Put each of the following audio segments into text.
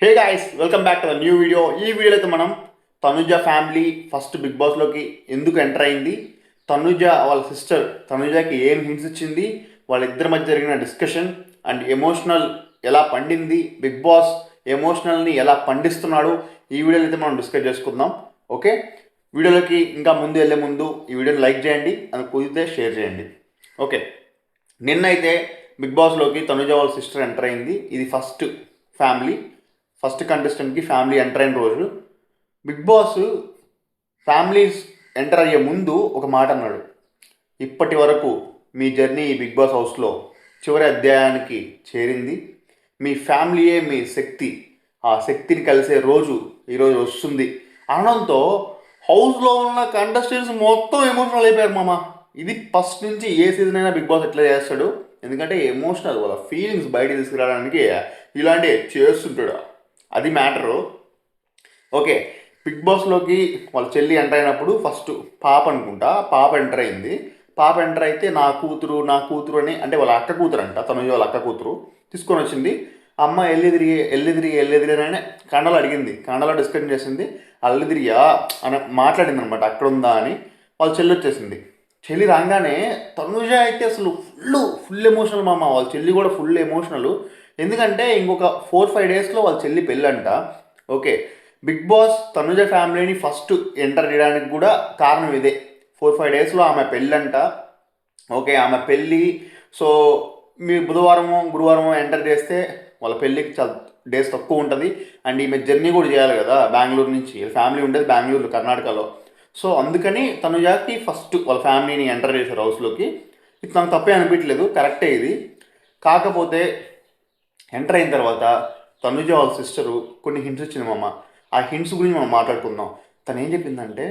Hey guys, welcome back to the new video. ఈ వీడియోలో అయితే మనం తనుజ ఫ్యామిలీ ఫస్ట్ బిగ్ బాస్లోకి ఎందుకు ఎంటర్ అయింది, తనుజ వాళ్ళ సిస్టర్ తనుజకి ఏం హింట్స్ ఇచ్చింది, వాళ్ళిద్దరి మధ్య జరిగిన డిస్కషన్ అండ్ ఎమోషనల్ ఎలా పండింది, బిగ్ బాస్ ఎమోషనల్ని ఎలా పండిస్తున్నాడు, ఈ వీడియోలో అయితే మనం డిస్కస్ చేసుకుందాం. ఓకే, వీడియోలోకి ఇంకా ముందు వెళ్ళే ముందు ఈ వీడియోని లైక్ చేయండి, అది కుదిరితే షేర్ చేయండి. ఓకే, నిన్నైతే బిగ్ బాస్లోకి తనుజ వాళ్ళ సిస్టర్ ఎంటర్ అయింది. ఇది ఫస్ట్ కంటెస్టెంట్కి ఫ్యామిలీ ఎంటర్ అయిన రోజు. బిగ్ బాస్ ఫ్యామిలీస్ ఎంటర్ అయ్యే ముందు ఒక మాట అన్నాడు, ఇప్పటి వరకు మీ జర్నీ ఈ బిగ్ బాస్ హౌస్లో చివరి అధ్యాయానికి చేరింది. మీ ఫ్యామిలీయే మీ శక్తి, ఆ శక్తిని కలిసే రోజు ఈరోజు వస్తుంది అనడంతో హౌస్లో ఉన్న కంటెస్టెంట్స్ మొత్తం ఎమోషనల్ అయిపోయారు మామ. ఇది ఫస్ట్ నుంచి ఏ సీజన్ అయినా బిగ్ బాస్ ఎట్లా చేస్తాడు, ఎందుకంటే ఎమోషనల్ వాళ్ళ ఫీలింగ్స్ బయట తీసుకురావడానికి ఇలాంటివి చేస్తుంటాడు. అది మ్యాటరు. ఓకే, బిగ్ బాస్లోకి వాళ్ళ చెల్లి ఎంటర్ అయినప్పుడు ఫస్ట్ పాప ఎంటర్ అయింది. పాప ఎంటర్ అయితే నా కూతురు అని, అంటే వాళ్ళ అక్క కూతురు అంట, తను వాళ్ళ అక్క కూతురు తీసుకొని వచ్చింది. అమ్మ ఎల్లిదిరి అని కండలో అడిగింది, కండలో డిస్కషన్ చేసింది. అల్లిదిరియా అని మాట్లాడింది అనమాట, అక్కడ ఉందా అని. వాళ్ళ చెల్లి వచ్చేసింది. చెల్లి రాగానే తనుజ అయితే అసలు ఫుల్ ఎమోషనల్ మామ. వాళ్ళ చెల్లి కూడా ఫుల్ ఎమోషనల్. ఎందుకంటే ఇంకొక 4-5 డేస్లో వాళ్ళ చెల్లి పెళ్ళంట. ఓకే, బిగ్ బాస్ తనుజ ఫ్యామిలీని ఫస్ట్ ఎంటర్ చేయడానికి కూడా కారణం ఇదే. 4-5 డేస్లో ఆమె పెళ్ళంట. ఓకే, ఆమె పెళ్ళి. సో మీరు గురువారం ఎంటర్ చేస్తే వాళ్ళ పెళ్ళికి చాలా డేస్ తక్కువ ఉంటుంది. అండ్ ఈమె జర్నీ కూడా చేయాలి కదా బెంగళూరు నుంచి. ఫ్యామిలీ ఉండేది బెంగళూరు, కర్ణాటకలో. సో అందుకని తనుజాకి ఫస్ట్ వాళ్ళ ఫ్యామిలీని ఎంటర్ చేశారు హౌస్లోకి. ఇది నాకు తప్పే అనిపించలేదు, కరెక్టే ఇది. కాకపోతే ఎంటర్ అయిన తర్వాత తనుజ వాళ్ళ సిస్టరు కొన్ని హింట్స్ ఇచ్చింది మామ. ఆ హింట్స్ గురించి మనం మాట్లాడుకుందాం. తను ఏం చెప్పిందంటే,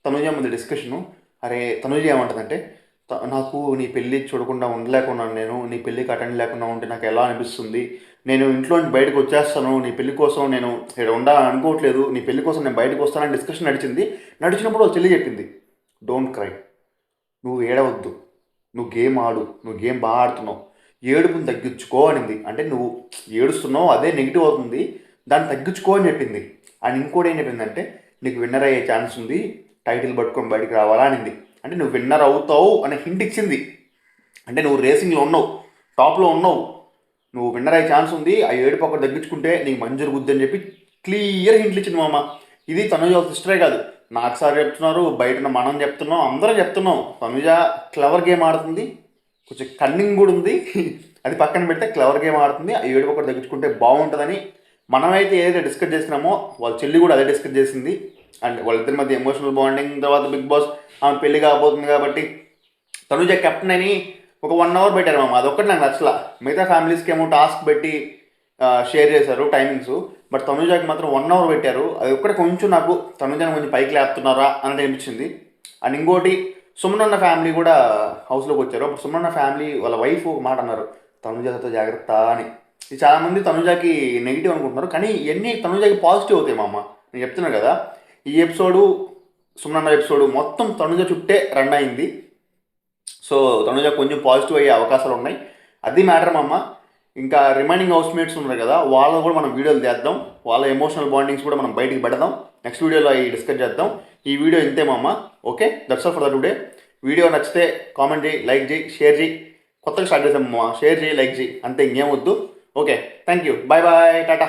తనుజ ముందు డిస్కషను, అరే తనుజ ఏమంటుందంటే, నాకు నీ పెళ్ళి చూడకుండా ఉండలేకున్నాను, నేను నీ పెళ్ళికి అటెండ్ లేకుండా ఉంటే నాకు ఎలా అనిపిస్తుంది, నేను ఇంట్లో నుంచి బయటకు వచ్చేస్తాను, నీ పెళ్లి కోసం నేను ఇక్కడ ఉండాలని అనుకోవట్లేదు, నీ పెళ్లి కోసం నేను బయటకు వస్తానని డిస్కషన్ నడిచినప్పుడు వాళ్ళు చెల్లి చెప్పింది, డోంట్ క్రై, నువ్వు ఏడవద్దు, నువ్వు గేమ్ ఆడు, నువ్వు గేమ్ బాగా ఆడుతున్నావు, ఏడుపుని తగ్గించుకో అనింది. అంటే నువ్వు ఏడుస్తున్నావు, అదే నెగిటివ్ అవుతుంది, దాన్ని తగ్గించుకో అని చెప్పింది. అండ్ ఇంకోటి ఏం చెప్పిందంటే, నీకు విన్నర్ అయ్యే ఛాన్స్ ఉంది, టైటిల్ పట్టుకొని బయటికి రావాలా అనింది. అంటే నువ్వు విన్నర్ అవుతావు అనే హింట్ ఇచ్చింది. అంటే నువ్వు రేసింగ్లో ఉన్నావు, టాప్లో ఉన్నావు, నువ్వు విన్నర్ అయ్యే ఛాన్స్ ఉంది, ఆ ఏడుపు ఒకటి తగ్గించుకుంటే నీకు మంచి జరుగుద్ది అని చెప్పి క్లియర్ హింట్లు ఇచ్చింది మామ. ఇది తనుజ సిస్టరే కాదు, నాకు సార్ చెప్తున్నారు, బయట మనం చెప్తున్నాం, అందరం చెప్తున్నాం. తనుజ క్లవర్ గేమ్ ఆడుతుంది, కొంచెం కన్నింగ్ కూడా ఉంది. అది పక్కన పెడితే క్లవర్ గేమ్ ఆడుతుంది, ఆ ఏడుపు ఒకటి తగ్గించుకుంటే బాగుంటుందని మనమైతే ఏదైతే డిస్కస్ చేసినామో వాళ్ళ చెల్లి కూడా అదే డిస్కస్ చేసింది. అండ్ వాళ్ళిద్దరి మధ్య ఎమోషనల్ బాండింగ్. తర్వాత బిగ్ బాస్ ఆమె పెళ్లి కాబోతుంది కాబట్టి తనుజ కెప్టెన్ అని ఒక 1 అవర్ పెట్టారు మామ. అదొక్కటి నాకు నచ్చలా. మిగతా ఫ్యామిలీస్కి ఏమో టాస్క్ పెట్టి షేర్ చేశారు టైమింగ్స్, బట్ తనుజకి మాత్రం 1 అవర్ పెట్టారు. అది ఒక్కటి కొంచెం నాకు తనుజని కొంచెం పైకి లేపుతున్నారా అని అనిపించింది. అండ్ ఇంకోటి, సుమనన్న ఫ్యామిలీ కూడా హౌస్లోకి వచ్చారు. అప్పుడు సుమనన్న ఫ్యామిలీ వాళ్ళ వైఫ్ ఒక మాట అన్నారు, తనుజతో జాగ్రత్త అని. ఇది చాలామంది తనుజకి నెగిటివ్ అనుకుంటున్నారు, కానీ ఇవన్నీ తనుజకి పాజిటివ్ అవుతాయి మా అమ్మ. నేను చెప్తున్నాను కదా, ఈ ఎపిసోడు సుమనన్న ఎపిసోడు మొత్తం తనుజ చుట్టే రన్ అయింది. సో తనుజ కొంచెం పాజిటివ్ అయ్యే అవకాశాలు ఉన్నాయి. అది మ్యాటర్ మా అమ్మ. ఇంకా రిమైనింగ్ హౌస్ మేట్స్ ఉన్నారు కదా, వాళ్ళని కూడా మనం వీడియోలు చేద్దాం, వాళ్ళ ఎమోషనల్ బాండింగ్స్ కూడా మనం బయటికి పెడదాం. నెక్స్ట్ వీడియోలో అవి డిస్కస్ చేద్దాం. ఈ వీడియో ఇంతే మా అమ్మ. Okay, that's all for the today. Video నచ్చితే కామెంట్ చేయి, లైక్ చేయి, షేర్ చేయి. కొత్తగా స్టార్ట్ చేసాం అమ్మ, షేర్ చేయి, లైక్ చేయి, అంతే, ఇంకేం వద్దు. Okay, thank you, bye bye, Tata.